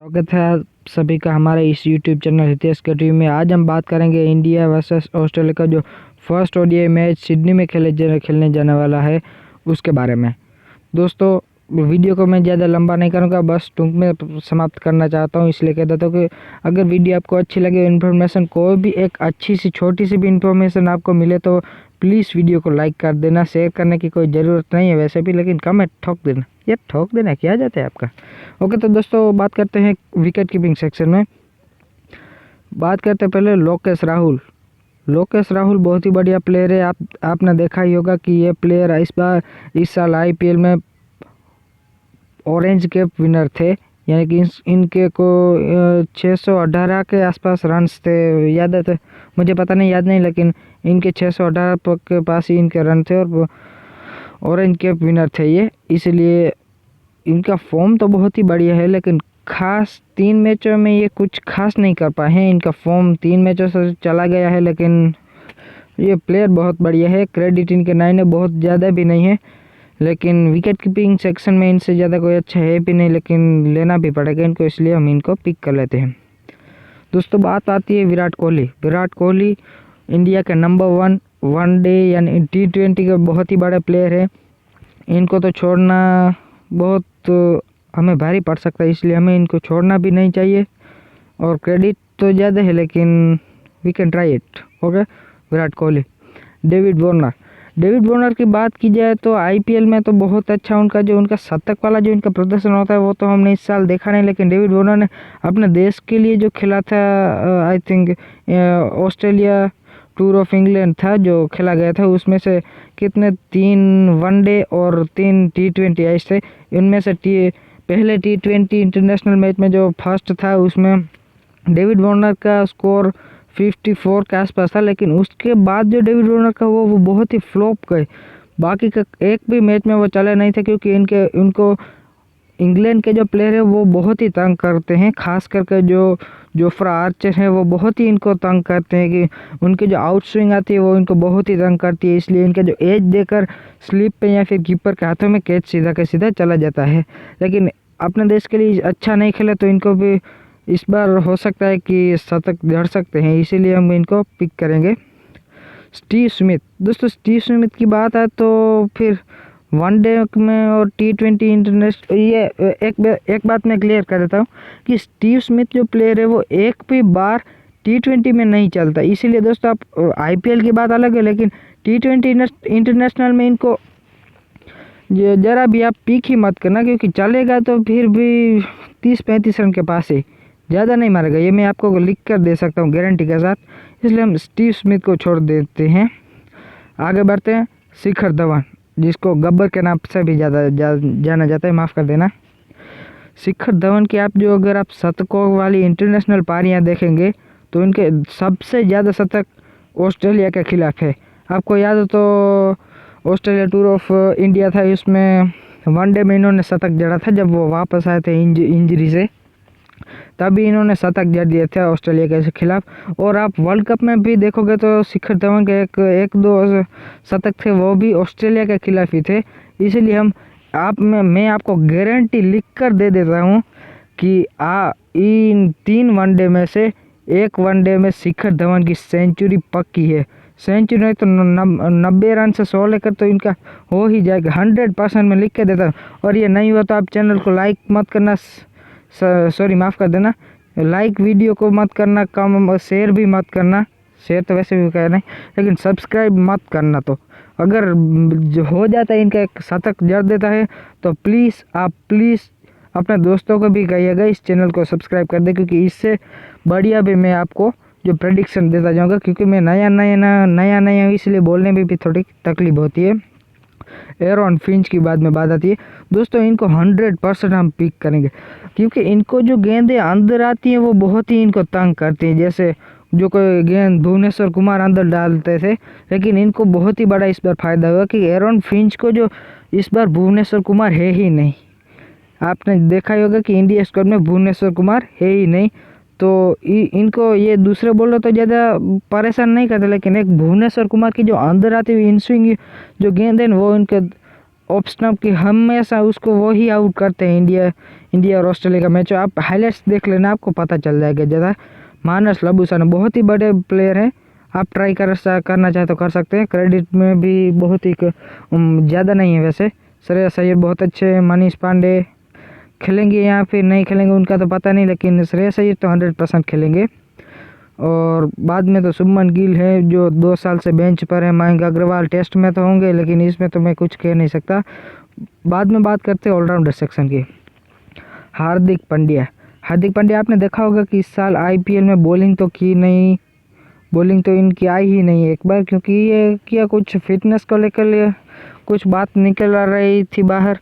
स्वागत है आप सभी का हमारे इस यूट्यूब चैनल हितेश के टीवी में। आज हम बात करेंगे इंडिया वर्सेस ऑस्ट्रेलिया का जो फर्स्ट ओडीआई मैच सिडनी में खेलने जाने वाला है उसके बारे में। दोस्तों, वीडियो को मैं ज़्यादा लंबा नहीं करूँगा, बस टूंक में समाप्त करना चाहता हूँ। इसलिए कह देता हूँ कि अगर वीडियो आपको अच्छी लगे, इन्फॉर्मेशन कोई भी एक अच्छी सी छोटी सी भी इन्फॉर्मेशन आपको मिले तो प्लीज़ वीडियो को लाइक कर देना। शेयर करने की कोई ज़रूरत नहीं है वैसे भी, लेकिन कमेंट ठोक देना। ये ठोक देना क्या जाता है आपका। ओके, तो दोस्तों बात करते हैं विकेट कीपिंग सेक्शन में। बात करते हैं पहले लोकेश राहुल बहुत ही बढ़िया प्लेयर है। आपने देखा ही होगा कि ये प्लेयर इस साल आईपीएल में ऑरेंज कैप विनर थे, यानी कि इनके को 618 के आसपास रन्स थे। याद है? मुझे पता नहीं, याद नहीं, लेकिन इनके 618 के पास ही इनके रन थे और ऑरेंज कैप विनर थे ये। इसलिए इनका फॉर्म तो बहुत ही बढ़िया है, लेकिन खास 3 मैचों में ये कुछ खास नहीं कर पाए हैं। इनका फॉर्म 3 मैचों से चला गया है, लेकिन ये प्लेयर बहुत बढ़िया है। क्रेडिट इनके 9 है, बहुत ज़्यादा भी नहीं है, लेकिन विकेट कीपिंग सेक्शन में इनसे ज़्यादा कोई अच्छा है भी नहीं, लेकिन लेना भी पड़ेगा इनको, इसलिए हम इनको पिक कर लेते हैं। दोस्तों बात आती है विराट कोहली इंडिया के नंबर 1 वनडे यानी T20 के बहुत ही बड़े प्लेयर है। इनको तो छोड़ना बहुत हमें भारी पड़ सकता है, इसलिए हमें इनको छोड़ना भी नहीं चाहिए। और क्रेडिट तो ज़्यादा है, लेकिन we can try it. Okay, Virat Kohli. David Warner की बात की जाए तो आईपीएल में तो बहुत अच्छा उनका शतक वाला जो इनका प्रदर्शन होता है वो तो हमने इस साल देखा नहीं, लेकिन डेविड वार्नर ने अपने देश के लिए जो खेला था, I think Australia tour of England था जो खेला गया था, उसमें से कितने 3 वनडे और 3 T20 आए थे। उनमें से पहले T20 इंटरनेशनल मैच में जो फर्स्ट था उसमें डेविड वार्नर का स्कोर 54 के आसपास था, लेकिन उसके बाद जो डेविड वार्नर का वो बहुत ही फ्लॉप गए। बाकी का एक भी मैच में वो चले नहीं थे, क्योंकि उनको इंग्लैंड के जो प्लेयर है वो बहुत ही तंग करते हैं। खास करके जो जोफ्रा आर्चर है वो बहुत ही इनको तंग करते हैं कि उनकी जो आउट स्विंग आती है वो इनको बहुत ही तंग करती है। इसलिए इनका जो एज देकर स्लिप पे या फिर कीपर के हाथों में कैच सीधा के सीधा चला जाता है। लेकिन अपने देश के लिए अच्छा नहीं खेले तो इनको भी इस बार हो सकता है कि शतक जड़ सकते हैं, इसीलिए हम इनको पिक करेंगे। स्टीव स्मिथ की बात है तो फिर वनडे में और T20 इंटरनेशनल, ये एक बात मैं क्लियर कर देता हूँ कि स्टीव स्मिथ जो प्लेयर है वो एक भी बार T20 में नहीं चलता। इसीलिए दोस्तों आप आईपीएल की बात अलग है, लेकिन T20 इंटरनेशनल में इनको ज़रा भी आप पिक ही मत करना, क्योंकि चलेगा तो फिर भी 30-35 रन के पास ही, ज़्यादा नहीं मारेगा। ये मैं आपको लिख कर दे सकता हूँ गारंटी के साथ, इसलिए हम स्टीव स्मिथ को छोड़ देते हैं। आगे बढ़ते हैं शिखर धवन, जिसको गब्बर के नाम से भी ज़्यादा जाना जाता है, माफ़ कर देना। शिखर धवन की अगर आप शतकों वाली इंटरनेशनल पारियाँ देखेंगे तो इनके सबसे ज़्यादा शतक ऑस्ट्रेलिया के खिलाफ है। आपको याद हो तो ऑस्ट्रेलिया टूर ऑफ इंडिया था, उसमें वनडे में इन्होंने शतक जड़ा था जब वो वापस आए थे इंजरी से, तभी इन्होंने शतक जड़ दिए थे ऑस्ट्रेलिया के खिलाफ। और आप वर्ल्ड कप में भी देखोगे तो शिखर धवन के एक दो शतक थे, वो भी ऑस्ट्रेलिया के खिलाफ ही थे। इसीलिए मैं आपको गारंटी लिख कर दे देता हूँ कि इन 3 वनडे में से एक वनडे में शिखर धवन की सेंचुरी पक्की है। सेंचुरी नहीं तो 90 रन से 100 लेकर तो इनका हो ही जाएगा, 100% में लिख के देता हूँ। और ये नहीं हुआ तो आप चैनल को लाइक मत करना, सॉरी माफ़ कर देना, लाइक वीडियो को मत करना, कम शेयर भी मत करना। शेयर तो वैसे भी कह नहीं, लेकिन सब्सक्राइब मत करना। तो अगर जो हो जाता है इनका एक शतक जड़ देता है तो प्लीज़ अपने दोस्तों को भी कहिएगा इस चैनल को सब्सक्राइब कर दे, क्योंकि इससे बढ़िया भी मैं आपको जो प्रेडिक्शन देता जाऊँगा, क्योंकि मैं नया हूँ, इसलिए बोलने में भी थोड़ी तकलीफ होती है। एरॉन फिंच की बाद में बात आती है दोस्तों, इनको 100% हम पिक करेंगे, क्योंकि इनको जो गेंदें अंदर आती हैं वो बहुत ही इनको तंग करती हैं। जैसे जो कोई गेंद भुवनेश्वर कुमार अंदर डालते थे, लेकिन इनको बहुत ही बड़ा इस बार फ़ायदा हुआ कि एरॉन फिंच को जो इस बार भुवनेश्वर कुमार है ही नहीं। आपने देखा ही होगा कि इंडिया स्क्वाड में भुवनेश्वर कुमार है ही नहीं, तो इनको ये दूसरे बॉलर तो ज़्यादा परेशान नहीं करते, लेकिन एक भुवनेश्वर कुमार की जो अंदर आती हुई इन स्विंग जो गेंद है वो इनके ऑफ स्टंप की हमेशा उसको वही आउट करते हैं। इंडिया और ऑस्ट्रेलिया का मैच आप हाईलाइट्स देख लेना, आपको पता चल जाएगा। ज़्यादा मानस लबूशान बहुत ही बड़े प्लेयर हैं, आप ट्राई करना चाहे तो कर सकते हैं। क्रेडिट में भी बहुत ही ज़्यादा नहीं है वैसे। श्रेयस अय्यर बहुत अच्छे हैं, मनीष पांडे खेलेंगे या फिर नहीं खेलेंगे उनका तो पता नहीं, लेकिन श्रेयस अय्यर तो 100% खेलेंगे। और बाद में तो शुभमन गिल है जो 2 साल से बेंच पर है। मयंक अग्रवाल टेस्ट में तो होंगे, लेकिन इसमें तो मैं कुछ कह नहीं सकता। बाद में बात करते हैं ऑलराउंडर सेक्शन की। हार्दिक पांड्या आपने देखा होगा कि इस साल IPL में बॉलिंग तो की नहीं, बॉलिंग तो इनकी आई ही नहीं एक बार, क्योंकि ये क्या कुछ फिटनेस को लेकर कुछ बात निकल आ रही थी बाहर,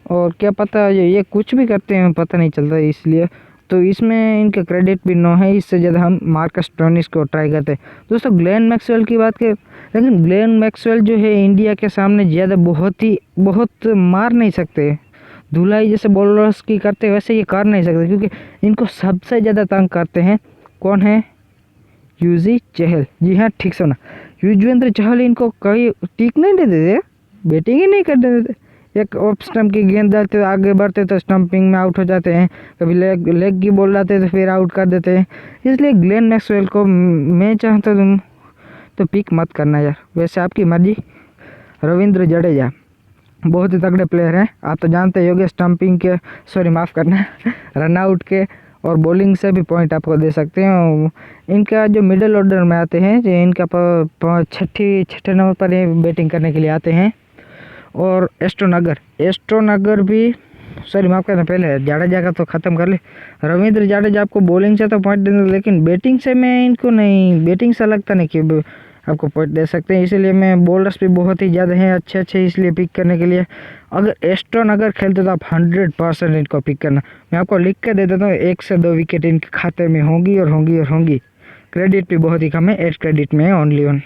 और क्या पता ये कुछ भी करते हैं पता नहीं चलता, इसलिए तो इसमें इनका क्रेडिट भी नो है। इससे ज़्यादा हम मार्कस स्टोइनिस को ट्राई करते हैं। दोस्तों ग्लेन मैक्सवेल की बात करें, लेकिन ग्लेन मैक्सवेल जो है इंडिया के सामने ज़्यादा बहुत मार नहीं सकते। धुलाई जैसे बॉलर्स की करते वैसे ये कर नहीं सकते, क्योंकि इनको सबसे ज़्यादा तंग करते हैं कौन है? युजवेंद्र चहल। जी हाँ, ठीक सुना, युजवेंद्र चहल इनको कहीं टिक नहीं देते थे, बैटिंग ही नहीं कर देते। एक ऑफ स्टंप की गेंद डालते तो आगे बढ़ते तो स्टंपिंग में आउट हो जाते हैं, कभी लेग की बॉल डालते तो फिर आउट कर देते हैं। इसलिए ग्लेन मैक्सवेल को मैं चाहता तुम तो पिक मत करना यार, वैसे आपकी मर्जी। रविंद्र जडेजा बहुत ही तगड़े प्लेयर हैं, आप तो जानते ही होंगे। स्टंपिंग के माफ़ करना रन आउट के और बॉलिंग से भी पॉइंट आपको दे सकते हैं। इनका जो मिडिल ऑर्डर में आते हैं, जो इनका छठे नंबर पर बैटिंग करने के लिए आते हैं। और एस्ट्रोनगर भी माफ़ करना, पहले जाडेजा का तो ख़त्म कर ले। रविंद्र जाडेजा आपको बॉलिंग से तो पॉइंट देंगे, लेकिन बैटिंग से मैं इनको नहीं, बैटिंग से लगता नहीं कि आपको पॉइंट दे सकते हैं। इसीलिए मैं बॉलर्स भी बहुत ही ज़्यादा हैं अच्छे, इसलिए पिक करने के लिए अगर एस्ट्रोनगर खेलते तो आप 100% इनको पिक करना। मैं आपको लिख के दे देता हूँ, 1 से 2 विकेट इनके खाते में होंगी। क्रेडिट भी बहुत ही कम है, 8 क्रेडिट में है ओनली 1।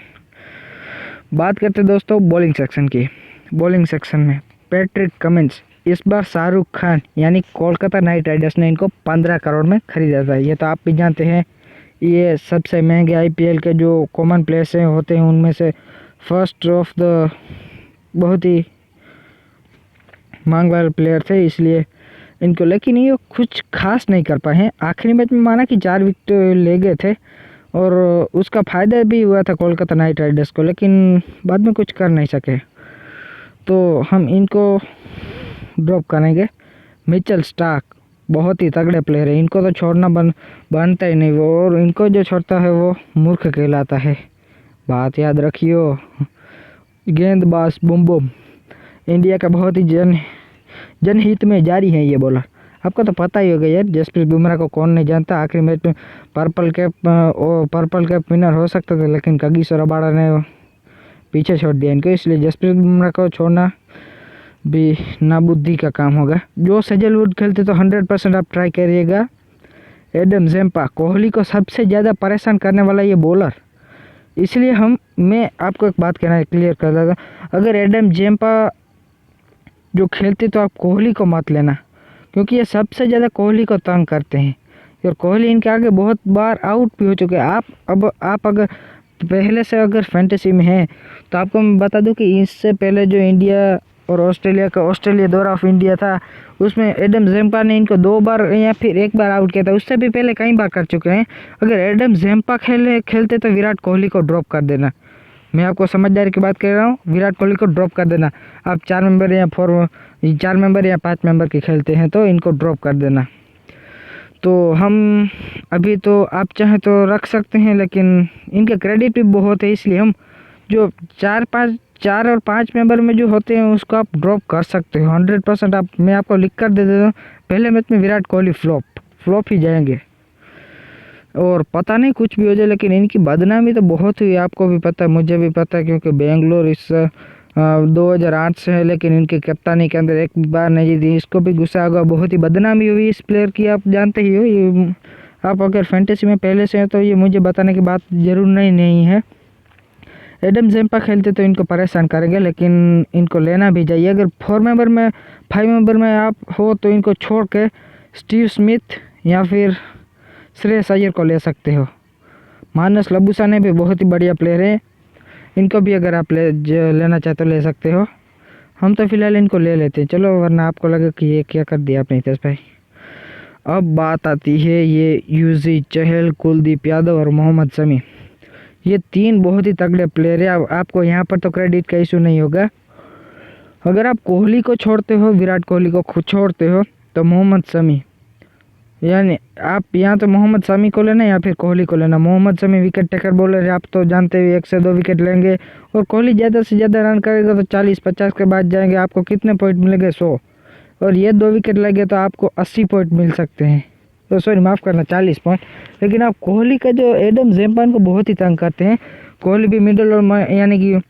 बात करते दोस्तों बॉलिंग सेक्शन की। बॉलिंग सेक्शन में पैट्रिक कमिंस, इस बार शाहरुख खान यानी कोलकाता नाइट राइडर्स ने इनको 15 करोड़ में खरीदा था। ये तो आप भी जानते हैं, ये सबसे महंगे IPL के जो कॉमन प्लेयर्स होते हैं उनमें से फर्स्ट ऑफ द बहुत ही मांग वाले प्लेयर थे, इसलिए इनको, लेकिन ये कुछ खास नहीं कर पाए हैं। आखिरी मैच में माना कि 4 विकेट ले गए थे और उसका फ़ायदा भी हुआ था कोलकाता नाइट राइडर्स को, लेकिन बाद में कुछ कर नहीं सके, तो हम इनको ड्रॉप करेंगे। मिचेल स्टार्क बहुत ही तगड़े प्लेयर है, इनको तो छोड़ना बनता ही नहीं वो, और इनको जो छोड़ता है वो मूर्ख कहलाता है, बात याद रखियो। गेंदबाज बुम इंडिया का बहुत ही जनहित में जारी है ये बॉलर, आपको तो पता ही होगा यार। जसप्रीत बुमराह को कौन नहीं जानता, आखिरी मैच में पर्पल कैप विनर हो सकता था, लेकिन कागिसो रबाडा ने पीछे छोड़ दिया इनको, इसलिए जसप्रीत बुमराह को छोड़ना भी नाबुद्धि का काम होगा। जो हेजलवुड खेलते तो 100% आप ट्राई करिएगा। एडम जेम्पा, कोहली को सबसे ज़्यादा परेशान करने वाला ये बॉलर, इसलिए मैं आपको एक बात कहना क्लियर कर देता, अगर एडम जेम्पा जो खेलते तो आप कोहली को मत लेना, क्योंकि ये सबसे ज़्यादा कोहली को तंग करते हैं, और कोहली इनके आगे बहुत बार आउट भी हो चुके हैं। आप अगर पहले से अगर फैंटेसी में है तो आपको मैं बता दूं कि इससे पहले जो इंडिया और ऑस्ट्रेलिया दौरा ऑफ इंडिया था, उसमें एडम जेम्पा ने इनको 2 बार या फिर 1 बार आउट किया था, उससे भी पहले कई बार कर चुके हैं। अगर एडम जेम्पा खेलते तो विराट कोहली को ड्रॉप कर देना, मैं आपको समझदारी की बात कर रहा हूँ, विराट कोहली को ड्रॉप कर देना। आप 4 मेंबर या 5 मेंबर के खेलते हैं तो इनको ड्रॉप कर देना। तो हम अभी तो आप चाहें तो रख सकते हैं, लेकिन इनका क्रेडिट भी बहुत है, इसलिए हम जो 4 और 5 मेंबर में जो होते हैं उसको आप ड्रॉप कर सकते हो 100%। मैं आपको लिख कर दे देता हूँ, पहले मैच में विराट कोहली फ्लॉप ही जाएंगे, और पता नहीं कुछ भी हो जाए, लेकिन इनकी बदनामी तो बहुत हुई, आपको भी पता है, मुझे भी पता है, क्योंकि बेंगलोर इस 2008 से है, लेकिन इनके कप्तानी के अंदर एक बार नहीं जीती, इसको भी गुस्सा होगा, बहुत ही बदनामी हुई इस प्लेयर की, आप जानते ही हो। ये आप अगर फैंटेसी में पहले से हैं तो ये मुझे बताने की बात जरूर नहीं है। एडम जेम्पा खेलते तो इनको परेशान करेंगे, लेकिन इनको लेना भी चाहिए। अगर 5 मेंबर में आप हो तो इनको छोड़ के स्टीव स्मिथ या फिर श्रेयस अय्यर को ले सकते हो। मानस लबूशान ने भी बहुत ही बढ़िया प्लेयर है, इनको भी अगर आप लेना चाहते तो ले सकते हो। हम तो फिलहाल इनको ले लेते हैं, चलो, वरना आपको लगे कि ये क्या कर दिया आपने हितेश भाई। अब बात आती है ये युजवेंद्र चहल, कुलदीप यादव और मोहम्मद शमी। ये 3 बहुत ही तगड़े प्लेयर है। आपको यहाँ पर तो क्रेडिट का इशू नहीं होगा। अगर आप कोहली को छोड़ते हो, विराट कोहली को खुद छोड़ते हो, तो मोहम्मद शमी, यानी आप यहाँ तो मोहम्मद शमी को लेना या फिर कोहली को लेना। Mohammed Shami wicket taker bowler है, आप तो जानते हो 1 से 2 विकेट लेंगे, और कोहली ज़्यादा से ज़्यादा रन करेगा तो 40-50 के बाद जाएंगे। आपको कितने पॉइंट मिलेंगे? 100। और ये 2 विकेट लगे तो आपको 80 पॉइंट मिल सकते हैं। तो सॉरी, माफ़ करना, 40 पॉइंट। लेकिन आप कोहली का जो एडम ज़ेम्पान को बहुत ही तंग करते हैं। कोहली भी मिडिल और यानी कि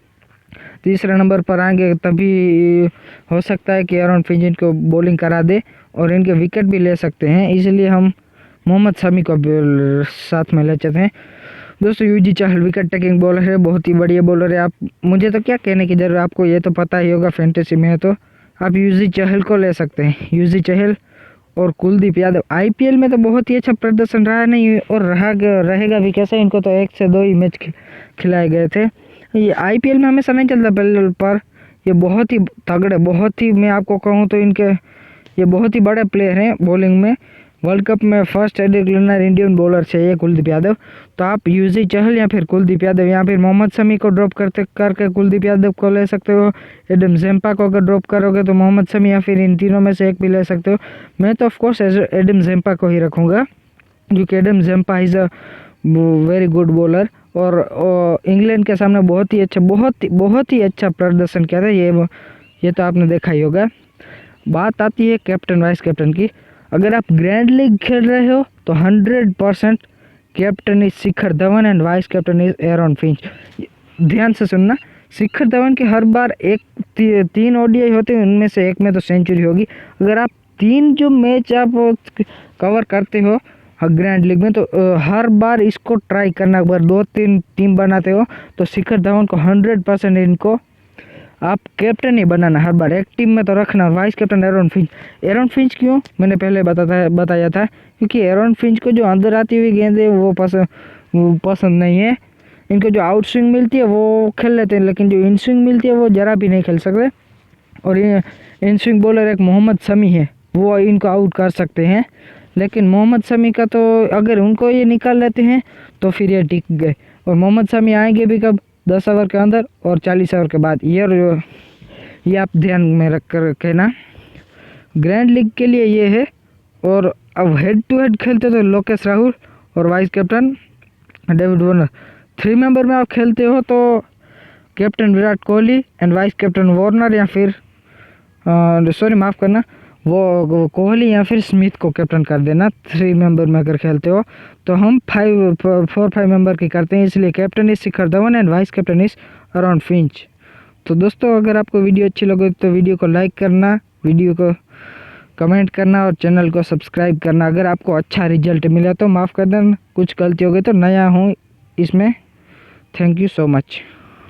तीसरे नंबर पर आएंगे, तभी हो सकता है कि एरन फिंच इनको बॉलिंग करा दे और इनके विकेट भी ले सकते हैं। इसलिए हम मोहम्मद शमी को साथ में ले चलते हैं। दोस्तों, Yuzvendra Chahal wicket taking bowler है, बहुत ही बढ़िया बॉलर है। आप मुझे तो क्या कहने की जरूरत, आपको ये तो पता ही होगा, फैंटेसी में है तो आप युजवेंद्र चहल को ले सकते हैं। युजवेंद्र चहल और कुलदीप यादव आईपीएल में तो बहुत ही अच्छा प्रदर्शन रहा नहीं, और रहेगा भी कैसे। इनको तो 1 से 2 ही मैच खिलाए गए थे। ये आईपीएल में हमेशा नहीं चलता, पर ये बहुत ही तगड़े, बहुत ही, मैं आपको कहूँ तो इनके ये बहुत ही बड़े प्लेयर हैं बॉलिंग में। वर्ल्ड कप में फर्स्ट विनर इंडियन बॉलर से ये कुलदीप यादव। तो आप युजवेंद्र चहल या फिर कुलदीप यादव, या फिर मोहम्मद शमी को ड्रॉप करके कुलदीप यादव को ले सकते हो। एडम ज़ेम्पा को अगर ड्रॉप करोगे तो मोहम्मद शमी, या फिर इन तीनों में से एक भी ले सकते हो। मैं तो ऑफकोर्स एडम ज़ेम्पा को ही रखूँगा, क्योंकि Adam Zampa is a very good bowler, और इंग्लैंड के सामने बहुत ही अच्छा प्रदर्शन किया था। ये तो आपने देखा ही होगा। बात आती है कैप्टन वाइस कैप्टन की। अगर आप ग्रैंड लीग खेल रहे हो तो 100% captain is Shikhar Dhawan and vice captain is Aaron Finch. ध्यान से सुनना, शिखर धवन के हर बार 3 ओडीआई होते हैं, उनमें से एक में तो सेंचुरी होगी। अगर आप 3 जो मैच आप कवर करते हो ग्रैंड लीग में, तो हर बार इसको ट्राई करना। अगर 2-3 टीम बनाते हो तो शिखर धवन को 100% इनको आप कैप्टन ही बनाना, हर बार एक टीम में तो रखना। Vice captain Aaron Finch. Aaron Finch क्यों, मैंने पहले बताया था, क्योंकि एरन फिंच को जो अंदर आती हुई गेंद है वो पसंद नहीं है। इनको जो आउट स्विंग मिलती है वो खेल लेते हैं, लेकिन जो इन स्विंग मिलती है वो ज़रा भी नहीं खेल सकते। और इन स्विंग बॉलर एक मोहम्मद शमी है, वो इनको आउट कर सकते हैं। लेकिन मोहम्मद शमी का तो अगर उनको ये निकाल लेते हैं तो फिर ये टिक गए। और मोहम्मद शमी आएंगे भी कब? 10 ओवर के अंदर और 40 ओवर के बाद। ये आप ध्यान में रख कर कहना। ग्रैंड लीग के लिए ये है। और अब हेड टू हेड खेलते तो लोकेश राहुल और vice captain David Warner. 3 member में आप खेलते हो तो captain Virat Kohli and vice captain Warner, या फिर सॉरी माफ़ करना, वो कोहली या फिर स्मिथ को कैप्टन कर देना। 3 मेंबर में अगर खेलते हो तो हम 4-5 मेंबर की करते हैं, इसलिए captain is Shikhar Dhawan and vice captain is Aaron Finch. तो दोस्तों, अगर आपको वीडियो अच्छी लगे तो वीडियो को लाइक करना, वीडियो को कमेंट करना और चैनल को सब्सक्राइब करना। अगर आपको अच्छा रिजल्ट मिला तो माफ़ कर देना, कुछ गलती हो गई तो नया हूँ इसमें। Thank you so much.